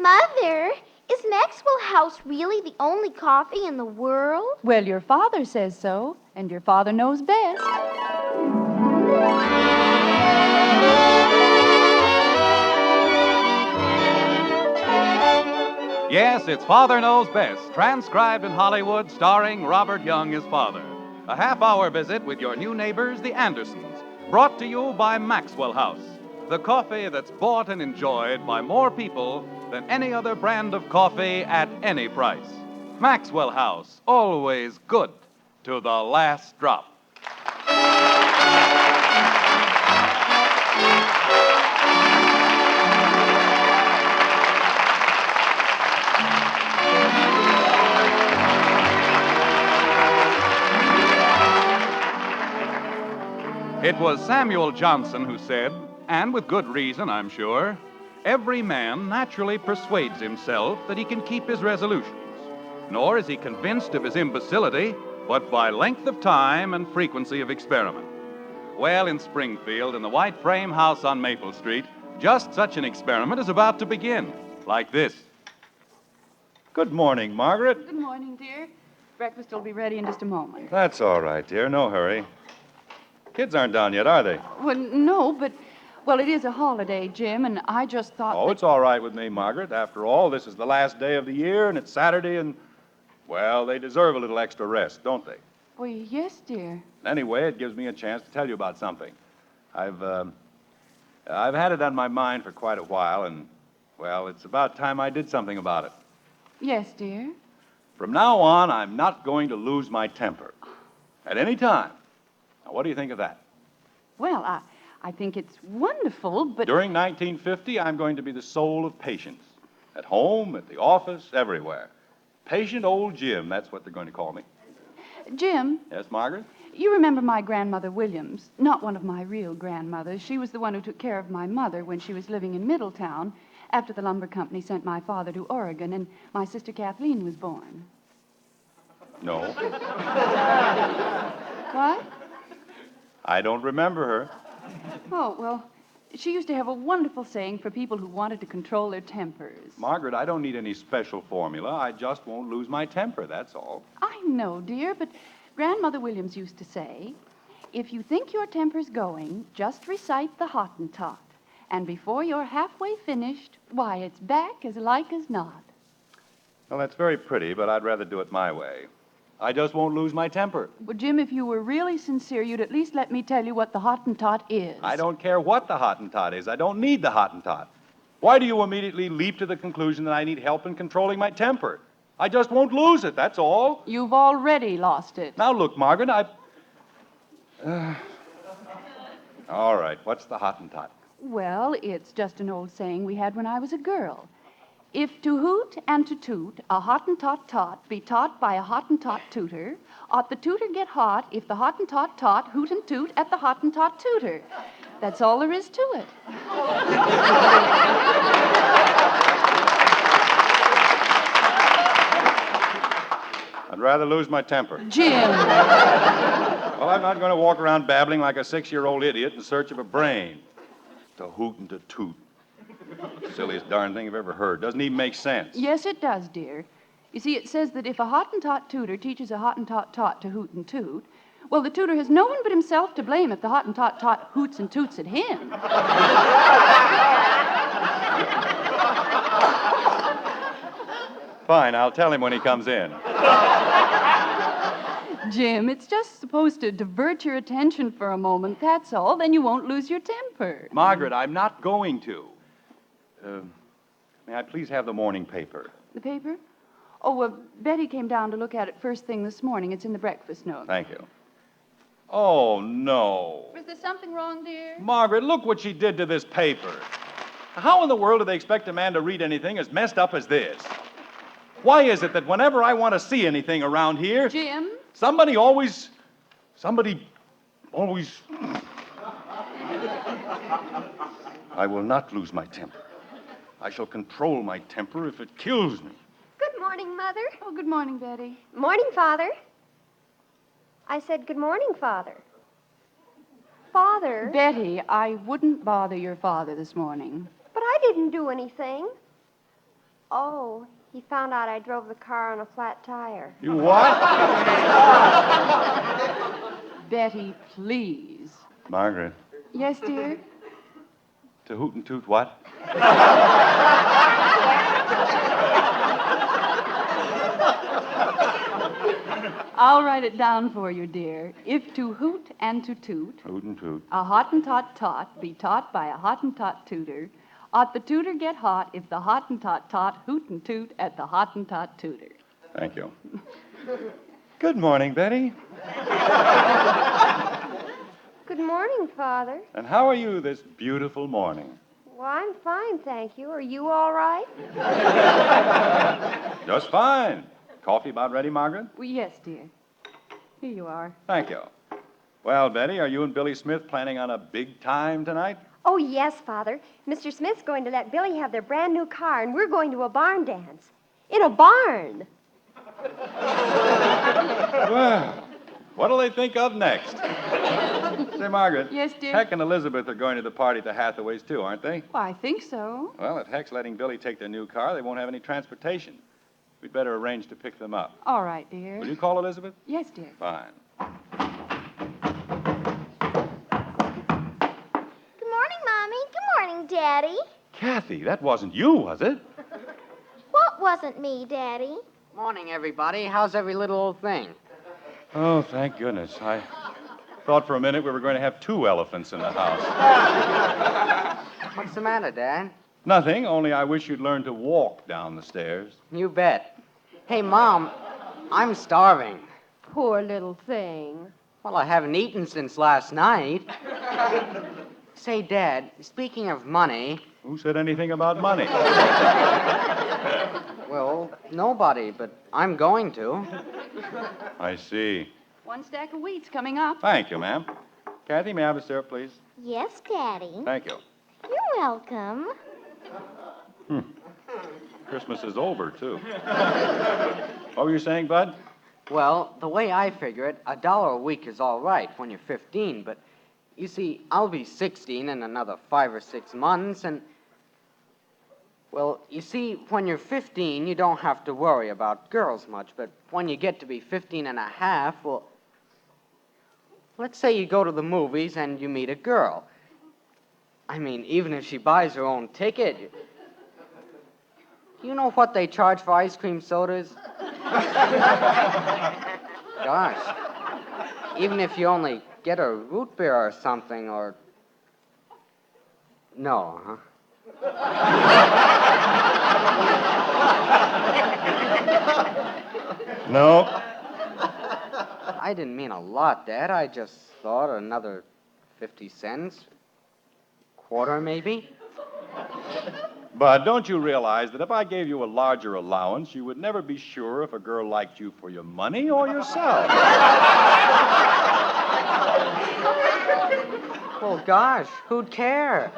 Mother, is Maxwell House really the only coffee in the world? Well, your father says so, and your father knows best. Yes, it's Father Knows Best, transcribed in Hollywood, starring Robert Young as father. A half-hour visit with your new neighbors, the Andersons, brought to you by Maxwell House, the coffee that's bought and enjoyed by more people than any other brand of coffee at any price. Maxwell House, always good to the last drop. It was Samuel Johnson who said, and with good reason, I'm sure, every man naturally persuades himself that he can keep his resolutions, nor is he convinced of his imbecility, but by length of time and frequency of experiment. Well, in Springfield, in the white frame house on Maple Street, just such an experiment is about to begin, like this. Good morning, Margaret. Good morning, dear. Breakfast will be ready in just a moment. That's all right, dear. No hurry. Kids aren't down yet, are they? Well, no, but, well, it is a holiday, Jim, and I just thought... Oh, it's all right with me, Margaret. After all, this is the last day of the year, and it's Saturday, and, well, they deserve a little extra rest, don't they? Well, yes, dear. Anyway, it gives me a chance to tell you about something. I've had it on my mind for quite a while, and, well, it's about time I did something about it. Yes, dear. From now on, I'm not going to lose my temper. At any time. Now, what do you think of that? Well, I think it's wonderful, but... During 1950, I'm going to be the soul of patience. At home, at the office, everywhere. Patient old Jim, that's what they're going to call me. Jim? Yes, Margaret? You remember my grandmother Williams, not one of my real grandmothers. She was the one who took care of my mother when she was living in Middletown after the lumber company sent my father to Oregon and my sister Kathleen was born. No. What? I don't remember her. Oh, well, she used to have a wonderful saying for people who wanted to control their tempers. Margaret, I don't need any special formula. I just won't lose my temper, that's all. I know, dear, but Grandmother Williams used to say, if you think your temper's going, just recite the Hottentot. And before you're halfway finished, why, it's back as like as not. Well, that's very pretty, but I'd rather do it my way. I just won't lose my temper. Well, Jim, if you were really sincere, you'd at least let me tell you what the Hottentot is. I don't care what the Hottentot is. I don't need the Hottentot. Why do you immediately leap to the conclusion that I need help in controlling my temper? I just won't lose it, that's all. You've already lost it. Now, look, Margaret, All right, what's the Hottentot? Well, it's just an old saying we had when I was a girl. If to hoot and to toot, a Hottentot taught be taught by a Hottentot tutor, ought the tutor get hot if the Hottentot taught hoot and toot at the Hottentot tutor. That's all there is to it. I'd rather lose my temper. Jim. Well, I'm not going to walk around babbling like a 6-year-old idiot in search of a brain. To hoot and to toot. Silliest darn thing I've ever heard. Doesn't even make sense. Yes, it does, dear. You see, it says that if a Hottentot tutor teaches a Hottentot tot to hoot and toot, well, the tutor has no one but himself to blame if the Hottentot tot hoots and toots at him. Fine, I'll tell him when he comes in. Jim, it's just supposed to divert your attention for a moment, that's all. Then you won't lose your temper. Margaret, I'm not going to. May I please have the morning paper? The paper? Oh, well, Betty came down to look at it first thing this morning. It's in the breakfast note. Thank you. Oh, no. Was there something wrong, dear? Margaret, look what she did to this paper. How in the world do they expect a man to read anything as messed up as this? Why is it that whenever I want to see anything around here... Jim? Somebody always... I will not lose my temper. I shall control my temper if it kills me. Good morning, Mother. Oh, good morning, Betty. Morning, Father. I said good morning, Father. Father. Betty, I wouldn't bother your father this morning. But I didn't do anything. Oh, he found out I drove the car on a flat tire. You what? Betty, please. Margaret, Yes, dear? to hoot and toot what? I'll write it down for you, dear. If to hoot and to toot, Hoot and toot. a Hottentot tot be taught by a Hottentot tutor, ought the tutor get hot if the Hottentot tot hoot and toot at the Hottentot tutor. Thank you. Good morning, Betty. Good morning, Father. And how are you this beautiful morning? Well, I'm fine, thank you. Are you all right? Just fine. Coffee about ready, Margaret? Well, yes, dear. Here you are. Thank you. Well, Betty, are you and Billy Smith planning on a big time tonight? Oh, yes, Father. Mr. Smith's going to let Billy have their brand new car, and we're going to a barn dance. In a barn. Well, what'll they think of next? Say, Margaret. Yes, dear? Heck and Elizabeth are going to the party at the Hathaways, too, aren't they? Well, I think so. Well, if Heck's letting Billy take their new car, they won't have any transportation. We'd better arrange to pick them up. All right, dear. Will you call Elizabeth? Yes, dear. Fine. Good morning, Mommy. Good morning, Daddy. Kathy, that wasn't you, was it? What wasn't me, Daddy? Morning, everybody. How's every little old thing? Oh, thank goodness. I thought for a minute we were going to have 2 elephants in the house. What's the matter, Dad? Nothing, only I wish you'd learn to walk down the stairs. You bet. Hey, Mom, I'm starving. Poor little thing. Well, I haven't eaten since last night. Say, Dad, speaking of money, Who said anything about money? well, nobody, but I'm going to. I see. One stack of wheat's coming up. Thank you, ma'am. Kathy, may I have a syrup, please? Yes, Daddy. Thank you. You're welcome. Christmas is over, too. What were you saying, Bud? Well, the way I figure it, $1 a week is all right when you're 15, but you see, I'll be 16 in another 5 or 6 months, and well, you see, when you're 15, you don't have to worry about girls much, but when you get to be 15 and a half, well, let's say you go to the movies and you meet a girl. I mean, even if she buys her own ticket, you know what they charge for ice cream sodas? Gosh, even if you only get a root beer or something, or... No, huh? No. I didn't mean a lot, Dad. I just thought another 50 cents. Quarter, maybe? Bud, don't you realize that if I gave you a larger allowance, you would never be sure if a girl liked you for your money or yourself? Well, gosh, who'd care?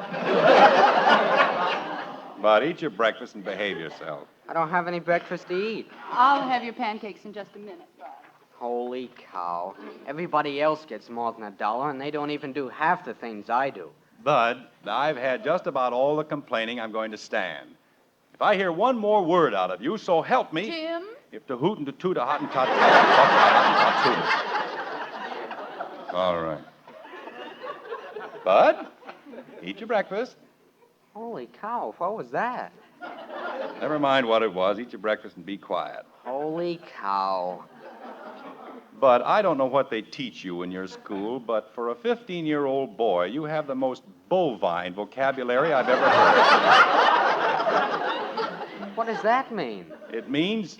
Bud, eat your breakfast and behave yourself. I don't have any breakfast to eat. I'll have your pancakes in just a minute. Holy cow. Everybody else gets more than $1, and they don't even do half the things I do. Bud, I've had just about all the complaining I'm going to stand. If I hear one more word out of you, so help me. Jim? If to hoot and to toot a Hottentot, all right. Bud, eat your breakfast. Holy cow, what was that? Never mind what it was. Eat your breakfast and be quiet. Holy cow. But I don't know what they teach you in your school, but for a 15-year-old boy, you have the most bovine vocabulary I've ever heard. What does that mean? It means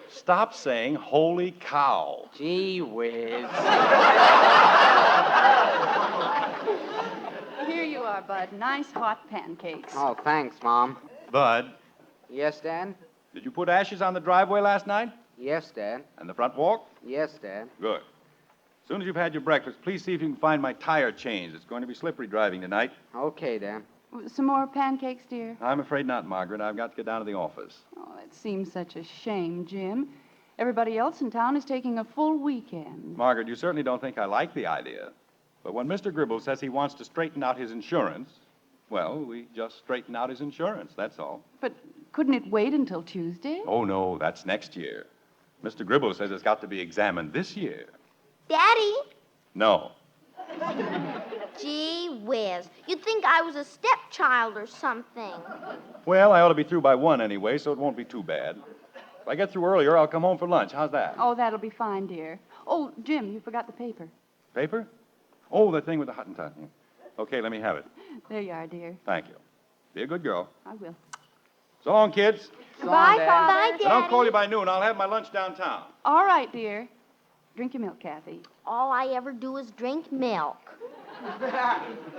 stop saying holy cow. Gee whiz. Here you are, Bud. Nice hot pancakes. Oh, thanks, Mom. Bud, Yes, Dad? did you put ashes on the driveway last night? Yes, Dad. And the front walk? Yes, Dad. Good. As soon as you've had your breakfast, please see if you can find my tire changed. It's going to be slippery driving tonight. Okay, Dad. Some more pancakes, dear? I'm afraid not, Margaret. I've got to get down to the office. Oh, it seems such a shame, Jim. Everybody else in town is taking a full weekend. Margaret, you certainly don't think I like the idea. But when Mr. Gribble says he wants to straighten out his insurance, Well, we just straightened out his insurance, that's all. But couldn't it wait until Tuesday? Oh, no, that's next year. Mr. Gribble says it's got to be examined this year. Daddy? No. Gee whiz. You'd think I was a stepchild or something. Well, I ought to be through by 1 anyway, so it won't be too bad. If I get through earlier, I'll come home for lunch. How's that? Oh, that'll be fine, dear. Oh, Jim, you forgot the paper. Paper? Oh, the thing with the Hottentot. Okay, let me have it. There you are, dear. Thank you. Be a good girl. I will. So long, kids. Goodbye, Father. Bye, If I don't Daddy. call you by noon, I'll have my lunch downtown. All right, dear. Drink your milk, Kathy. All I ever do is drink milk.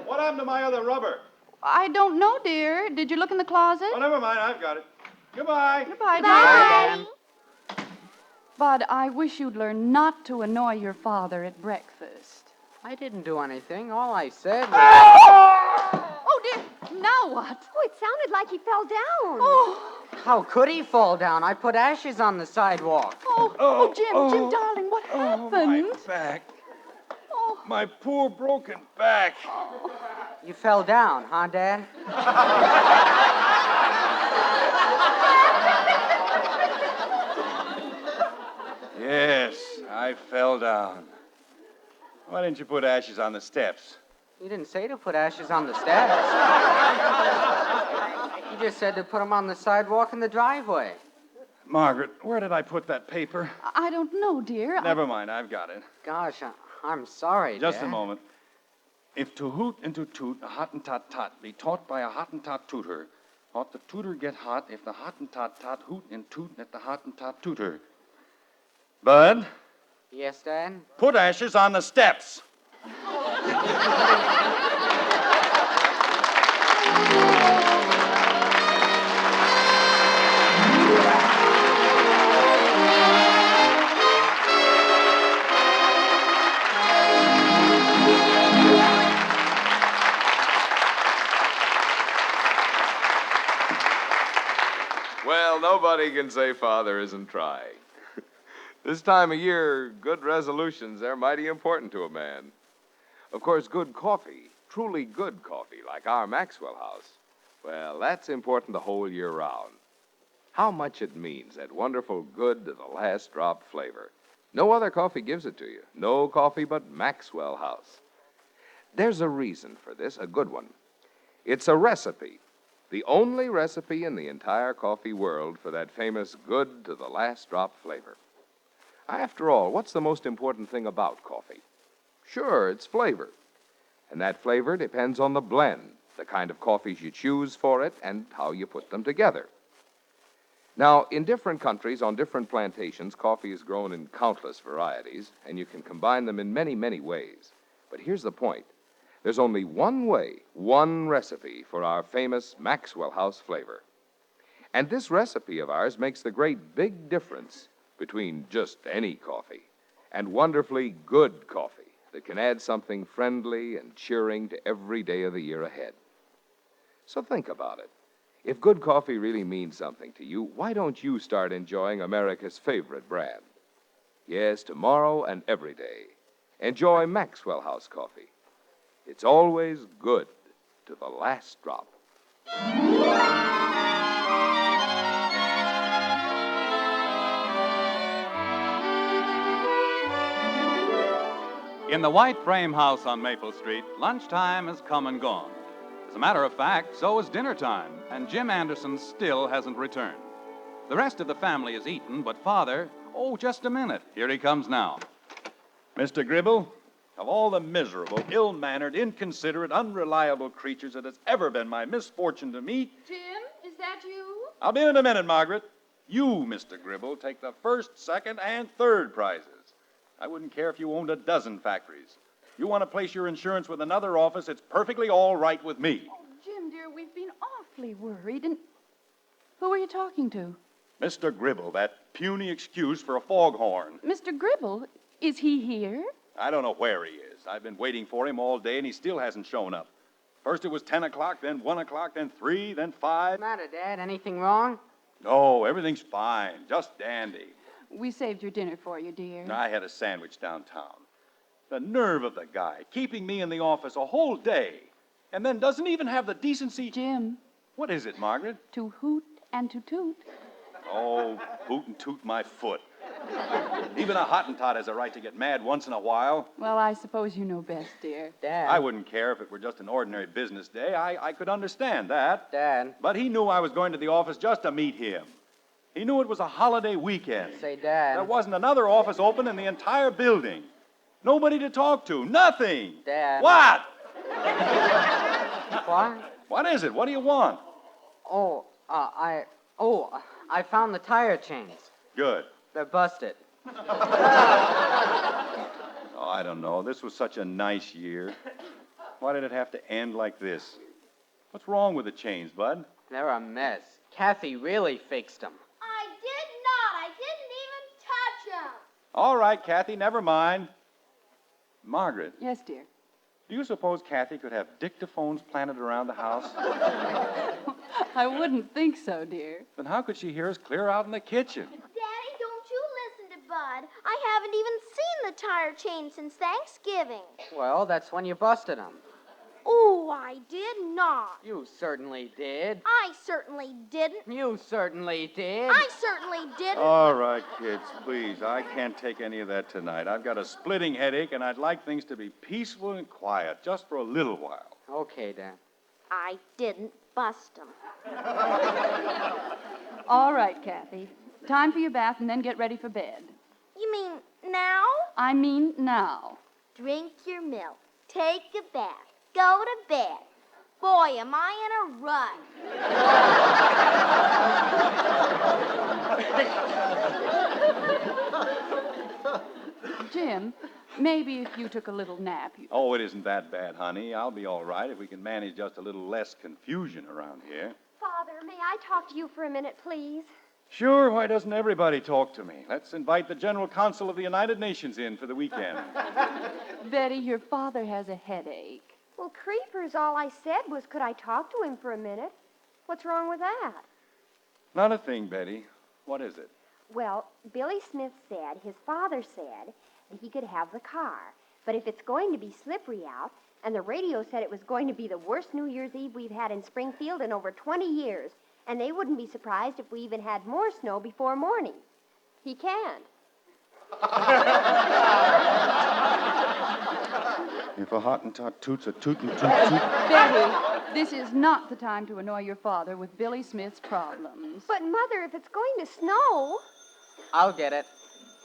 What happened to my other rubber? I don't know, dear. Did you look in the closet? Oh, never mind. I've got it. Goodbye. Goodbye, Bye. dear. Bud, I wish you'd learn not to annoy your father at breakfast. I didn't do anything. All I said was... Oh, dear. Now what? Oh, it sounded like he fell down. Oh, How could he fall down? I put ashes on the sidewalk. Jim, darling, what happened? My back. Oh. My poor broken back. You fell down, huh, Dad? Yes, I fell down. Why didn't you put ashes on the steps? You didn't say to put ashes on the steps. You just said to put them on the sidewalk in the driveway. Margaret, where did I put that paper? I don't know, dear. Never mind, I've got it. Gosh, I'm sorry, Just Dad. a moment. If to hoot and to toot, a Hottentot be taught by a Hottentot tutor, ought the tutor get hot if the Hottentot hoot and toot at the Hottentot tutor. Bud, Yes, Dad? put ashes on the steps. Well, nobody can say Father isn't trying. This time of year, good resolutions are mighty important to a man. Of course, good coffee, truly good coffee, like our Maxwell House, well, that's important the whole year round. How much it means, that wonderful good to the last drop flavor. No other coffee gives it to you. No coffee but Maxwell House. There's a reason for this, a good one. It's a recipe. The only recipe in the entire coffee world for that famous good to the last drop flavor. After all, what's the most important thing about coffee? Sure, it's flavor. And that flavor depends on the blend, the kind of coffees you choose for it, and how you put them together. Now, in different countries, on different plantations, coffee is grown in countless varieties, and you can combine them in many, many ways. But here's the point. There's only one way, one recipe for our famous Maxwell House flavor. And this recipe of ours makes the great big difference between just any coffee and wonderfully good coffee that can add something friendly and cheering to every day of the year ahead. So think about it. If good coffee really means something to you, why don't you start enjoying America's favorite brand? Yes, tomorrow and every day. Enjoy Maxwell House coffee. It's always good to the last drop. In the white frame house on Maple Street, lunchtime has come and gone. As a matter of fact, so is dinner time, and Jim Anderson still hasn't returned. The rest of the family is eaten, but Father, just a minute. Here he comes now. Mr. Gribble, of all the miserable, ill-mannered, inconsiderate, unreliable creatures it has ever been my misfortune to meet. Jim, is that you? I'll be in a minute, Margaret. You, Mr. Gribble, take the first, second, and third prizes. I wouldn't care if you owned a dozen factories. You want to place your insurance with another office, it's perfectly all right with me. Oh, Jim, dear, we've been awfully worried. And who are you talking to? Mr. Gribble, that puny excuse for a foghorn. Mr. Gribble? Is he here? I don't know where he is. I've been waiting for him all day, and he still hasn't shown up. First it was 10 o'clock, then 1 o'clock, then 3, then 5. What's the matter, Dad? Anything wrong? No, everything's fine. Just dandy. We saved your dinner for you, dear. I had a sandwich downtown. The nerve of the guy, keeping me in the office a whole day. And then doesn't even have the decency... Jim, What is it, Margaret? to hoot and to toot. Oh, hoot and toot my foot. Even a Hottentot has a right to get mad once in a while. Well, I suppose you know best, dear. Dad. I wouldn't care if it were just an ordinary business day. I could understand that. Dad. But he knew I was going to the office just to meet him. He knew it was a holiday weekend. Say, Dad. There wasn't another office open in the entire building. Nobody to talk to. Nothing. Dad. What? What? What is it? What do you want? I found the tire chains. Good. They're busted. Oh, I don't know. This was such a nice year. Why did it have to end like this? What's wrong with the chains, Bud? They're a mess. Kathy really fixed them. I did not. I didn't even touch him. All right, Kathy, never mind. Margaret, Yes, dear. do you suppose Kathy could have dictaphones planted around the house? I wouldn't think so, dear. Then how could she hear us clear out in the kitchen? Daddy, don't you listen to Bud. I haven't even seen the tire chain since Thanksgiving. Well, that's when you busted them. Oh, I did not. You certainly did. I certainly didn't. You certainly did. I certainly didn't. All right, kids, please. I can't take any of that tonight. I've got a splitting headache, and I'd like things to be peaceful and quiet just for a little while. Okay, Dad. I didn't bust him. All right, Kathy. Time for your bath and then get ready for bed. You mean now? I mean now. Drink your milk. Take a bath. Go to bed. Boy, am I in a rut. Jim, maybe if you took a little nap, you... Oh, it isn't that bad, honey. I'll be all right if we can manage just a little less confusion around here. Father, may I talk to you for a minute, please? Sure, why doesn't everybody talk to me? Let's invite the General Council of the United Nations in for the weekend. Betty, your father has a headache. Well, creepers, all I said was, could I talk to him for a minute? What's wrong with that? Not a thing, Betty. What is it? Well, Billy Smith said, his father said, that he could have the car. But if it's going to be slippery out, and the radio said it was going to be the worst New Year's Eve we've had in Springfield in over 20 years, and they wouldn't be surprised if we even had more snow before morning. He can't. If a Hottentot toots a tootin' toot toot. Betty, this is not the time to annoy your father with Billy Smith's problems. But, Mother, if it's going to snow... I'll get it.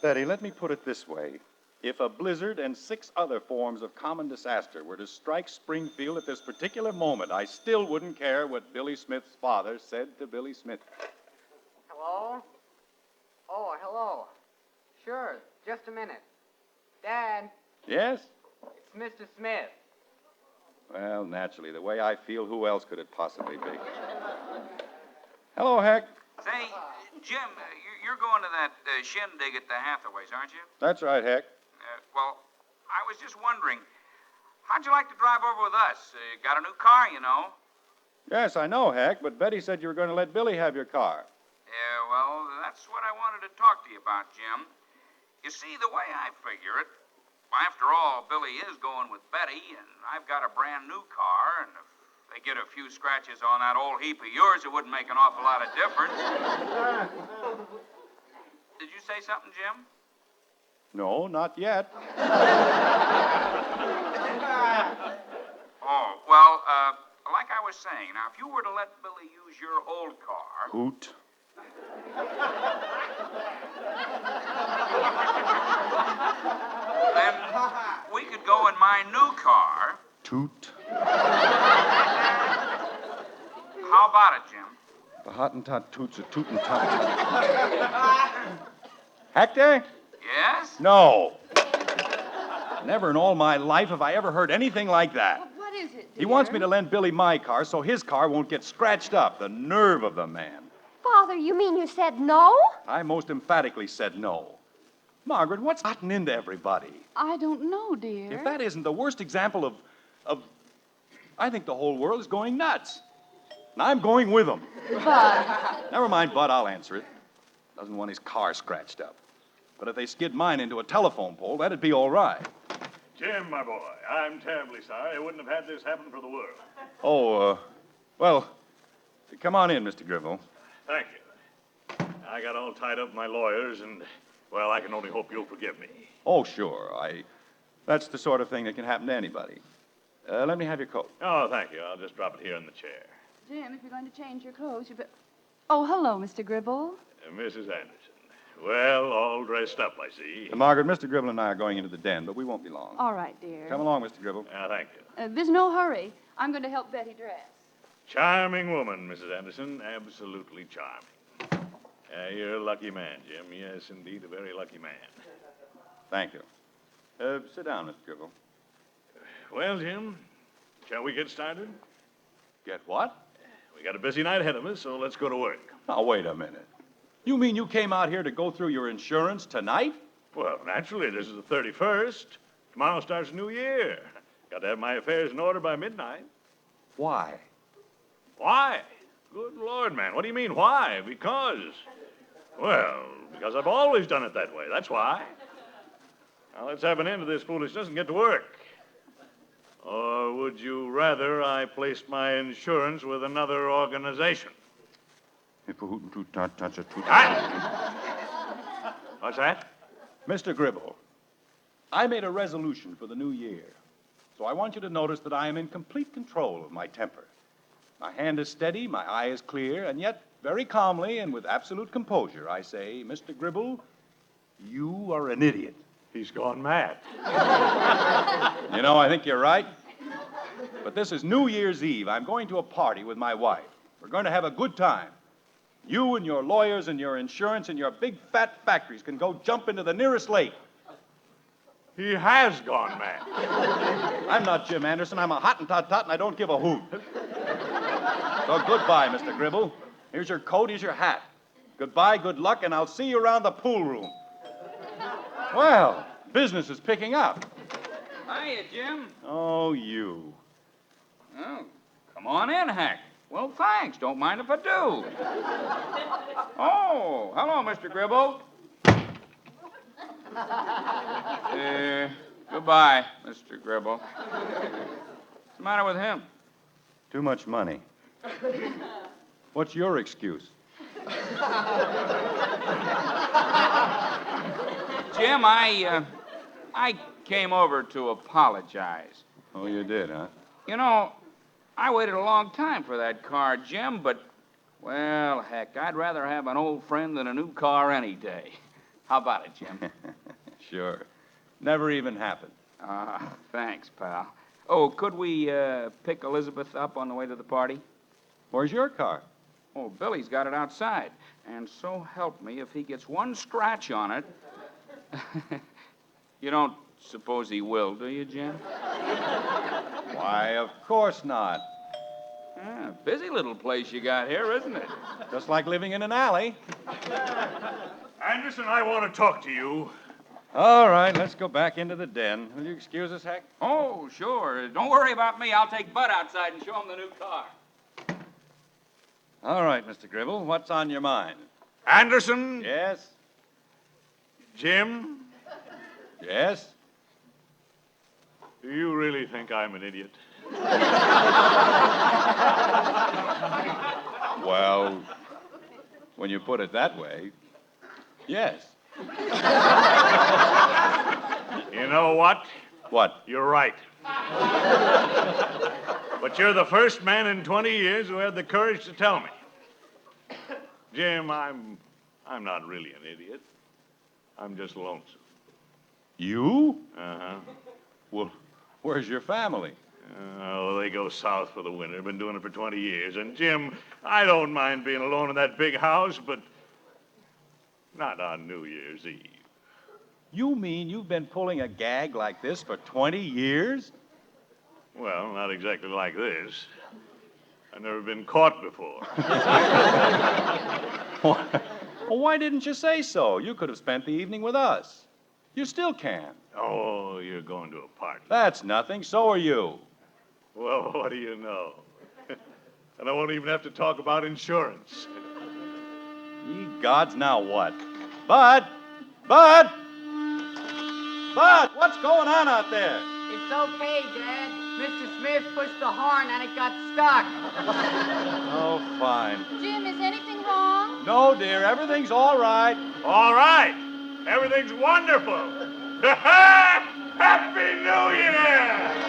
Betty, let me put it this way. If a blizzard and 6 other forms of common disaster were to strike Springfield at this particular moment, I still wouldn't care what Billy Smith's father said to Billy Smith. Hello? Oh, hello. Sure, just a minute. Dad, Yes? it's Mr. Smith. Well, naturally, the way I feel, who else could it possibly be? Hello, Heck. Say, Jim, you're going to that shindig at the Hathaways, aren't you? That's right, Heck. Well, I was just wondering, how'd you like to drive over with us? Got a new car, you know. Yes, I know, Heck, but Betty said you were going to let Billy have your car. Yeah, well, that's what I wanted to talk to you about, Jim. You see, the way I figure it, after all, Billy is going with Betty, and I've got a brand new car, and if they get a few scratches on that old heap of yours, it wouldn't make an awful lot of difference. Did you say something, Jim? No, not yet. Oh, well, like I was saying, now, if you were to let Billy use your old car... Hoot. Then we could go in my new car. Toot. How about it, Jim? The Hottentot toots a tootin' tot. Hector? Yes? No. Never in all my life have I ever heard anything like that. What is it, dear? He wants me to lend Billy my car so his car won't get scratched up. The nerve of the man. Father, you mean you said no? I most emphatically said no. Margaret, what's gotten into everybody? I don't know, dear. If that isn't the worst example of... I think the whole world is going nuts. And I'm going with them. But... Never mind, Bud, I'll answer it. Doesn't want his car scratched up. But if they skid mine into a telephone pole, that'd be all right. Jim, my boy, I'm terribly sorry. I wouldn't have had this happen for the world. Oh, well, come on in, Mr. Gribble. Thank you. I got all tied up with my lawyers, and, well, I can only hope you'll forgive me. Oh, sure. That's the sort of thing that can happen to anybody. Let me have your coat. Oh, thank you. I'll just drop it here in the chair. Jim, if you're going to change your clothes, you better... Oh, hello, Mr. Gribble. Mrs. Anderson. Well, all dressed up, I see. Margaret, Mr. Gribble and I are going into the den, but we won't be long. All right, dear. Come along, Mr. Gribble. Thank you. There's no hurry. I'm going to help Betty dress. Charming woman, Mrs. Anderson. Absolutely charming. You're a lucky man, Jim. Yes, indeed, a very lucky man. Thank you. Sit down, Mr. Gribble. Well, Jim, shall we get started? Get what? We got a busy night ahead of us, so let's go to work. Now, wait a minute. You mean you came out here to go through your insurance tonight? Well, naturally, this is the 31st. Tomorrow starts a new year. Got to have my affairs in order by midnight. Why? Why? Good Lord, man. What do you mean, why? Because. Well, because I've always done it that way. That's why. Now, let's have an end to this foolishness and get to work. Or would you rather I placed my insurance with another organization? What's that? Mr. Gribble, I made a resolution for the new year. So I want you to notice that I am in complete control of my temper. My hand is steady, my eye is clear, and yet very calmly and with absolute composure, I say, Mr. Gribble, you are an idiot. He's gone mad. You know, I think you're right. But this is New Year's Eve. I'm going to a party with my wife. We're going to have a good time. You and your lawyers and your insurance and your big fat factories can go jump into the nearest lake. He has gone mad. I'm not Jim Henderson. I'm a Hottentot, and I don't give a hoot. So goodbye, Mr. Gribble. Here's your coat, here's your hat. Goodbye, good luck, and I'll see you around the pool room. Well, business is picking up. Hiya, Jim. Oh, you. Oh, come on in, Hack. Well, thanks. Don't mind if I do. Oh, hello, Mr. Gribble. Goodbye, Mr. Gribble. What's the matter with him? Too much money. What's your excuse? Jim, I came over to apologize. Oh, you did, huh? You know, I waited a long time for that car, Jim, but, well, heck, I'd rather have an old friend than a new car any day. How about it, Jim? Sure. Never even happened. Thanks, pal. Oh, could we pick Elizabeth up on the way to the party? Where's your car? Oh, Billy's got it outside. And so help me, if he gets one scratch on it... You don't suppose he will, do you, Jim? Why, of course not. Busy little place you got here, isn't it? Just like living in an alley. Anderson, I want to talk to you. All right, let's go back into the den. Will you excuse us, Hack? Oh, sure. Don't worry about me. I'll take Bud outside and show him the new car. All right, Mr. Gribble, what's on your mind? Anderson? Yes? Jim? Yes? Do you really think I'm an idiot? Well, when you put it that way, yes. You know what? What? You're right. But you're the first man in 20 years who had the courage to tell me. Jim, I'm not really an idiot. I'm just lonesome. You? Uh-huh. Well, where's your family? Oh, they go south for the winter. Been doing it for 20 years. And, Jim, I don't mind being alone in that big house, but not on New Year's Eve. You mean you've been pulling a gag like this for 20 years? Well, not exactly like this. I've never been caught before. Well, why didn't you say so? You could have spent the evening with us. You still can. Oh, you're going to a party. That's nothing. So are you. Well, what do you know? And I won't even have to talk about insurance. Ye gods, now what? Bud! Bud! Bud, what's going on out there? It's okay, Dad. Mr. Smith pushed the horn and it got stuck. Oh, fine. Jim, is anything wrong? No, dear, everything's all right. All right. Everything's wonderful. Happy New Year!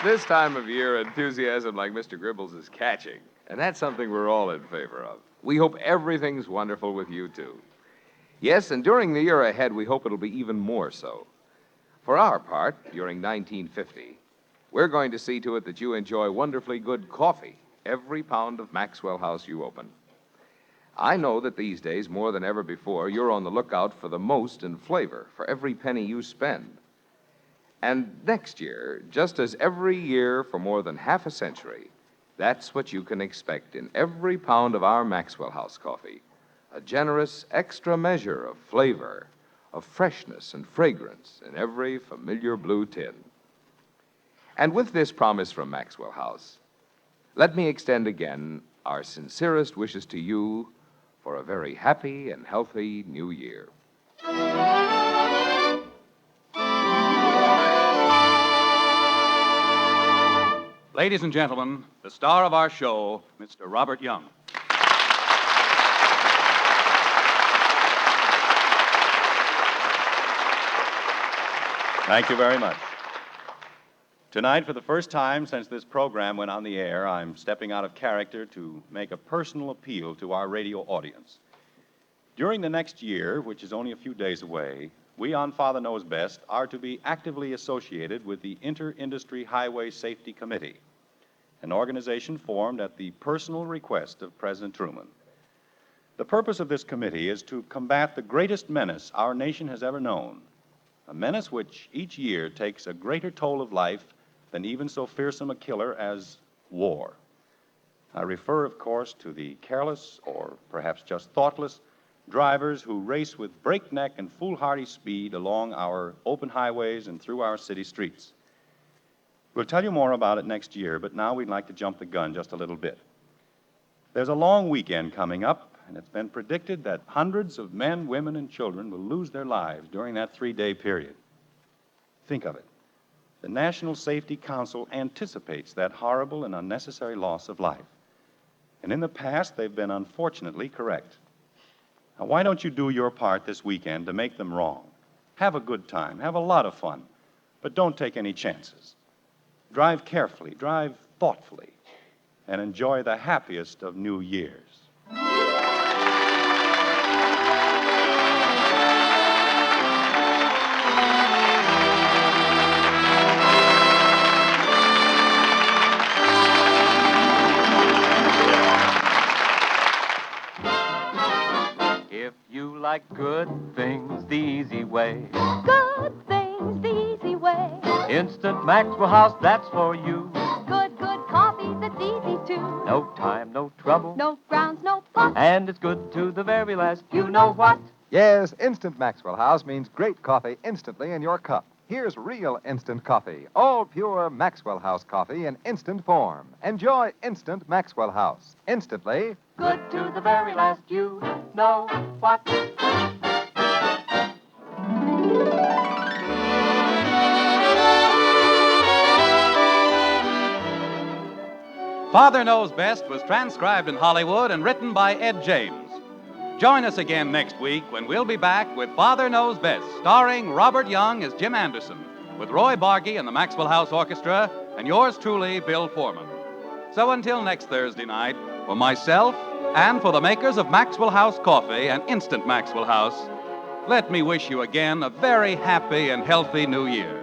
This time of year, enthusiasm like Mr. Gribble's is catching, and that's something we're all in favor of. We hope everything's wonderful with you, too. Yes, and during the year ahead, we hope it'll be even more so. For our part, during 1950, we're going to see to it that you enjoy wonderfully good coffee every pound of Maxwell House you open. I know that these days, more than ever before, you're on the lookout for the most in flavor for every penny you spend. And next year, just as every year for more than half a century, that's what you can expect in every pound of our Maxwell House coffee. A generous extra measure of flavor, of freshness and fragrance in every familiar blue tin. And with this promise from Maxwell House, let me extend again our sincerest wishes to you for a very happy and healthy new year. Ladies and gentlemen, the star of our show, Mr. Robert Young. Thank you very much. Tonight, for the first time since this program went on the air, I'm stepping out of character to make a personal appeal to our radio audience. During the next year, which is only a few days away, we on Father Knows Best are to be actively associated with the Inter-Industry Highway Safety Committee, an organization formed at the personal request of President Truman. The purpose of this committee is to combat the greatest menace our nation has ever known, a menace which each year takes a greater toll of life than even so fearsome a killer as war. I refer, of course, to the careless, or perhaps just thoughtless, drivers who race with breakneck and foolhardy speed along our open highways and through our city streets. We'll tell you more about it next year, but now we'd like to jump the gun just a little bit. There's a long weekend coming up, and it's been predicted that hundreds of men, women, and children will lose their lives during that 3-day period. Think of it. The National Safety Council anticipates that horrible and unnecessary loss of life. And in the past, they've been unfortunately correct. Now, why don't you do your part this weekend to make them wrong? Have a good time, have a lot of fun, but don't take any chances. Drive carefully, drive thoughtfully, and enjoy the happiest of New Years. If you like good things the easy way, Good things the easy way. Instant Maxwell House, that's for you. Good coffee that's easy too. No time, no trouble, No grounds, no fuss. and it's good to the very last. You know what? Yes, Instant Maxwell House means great coffee instantly in your cup. Here's real instant coffee, all pure Maxwell House coffee in instant form. Enjoy Instant Maxwell House. Instantly. Good to the very last. You know what? Father Knows Best was transcribed in Hollywood and written by Ed James. Join us again next week when we'll be back with Father Knows Best, starring Robert Young as Jim Henderson, with Roy Bargy and the Maxwell House Orchestra, and yours truly, Bill Foreman. So until next Thursday night, for myself and for the makers of Maxwell House Coffee and Instant Maxwell House, let me wish you again a very happy and healthy New Year.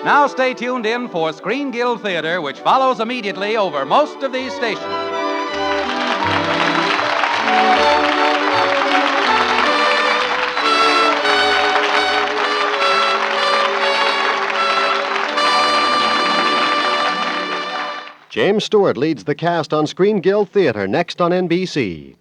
Now stay tuned in for Screen Guild Theater, which follows immediately over most of these stations. James Stewart leads the cast on Screen Guild Theater next on NBC.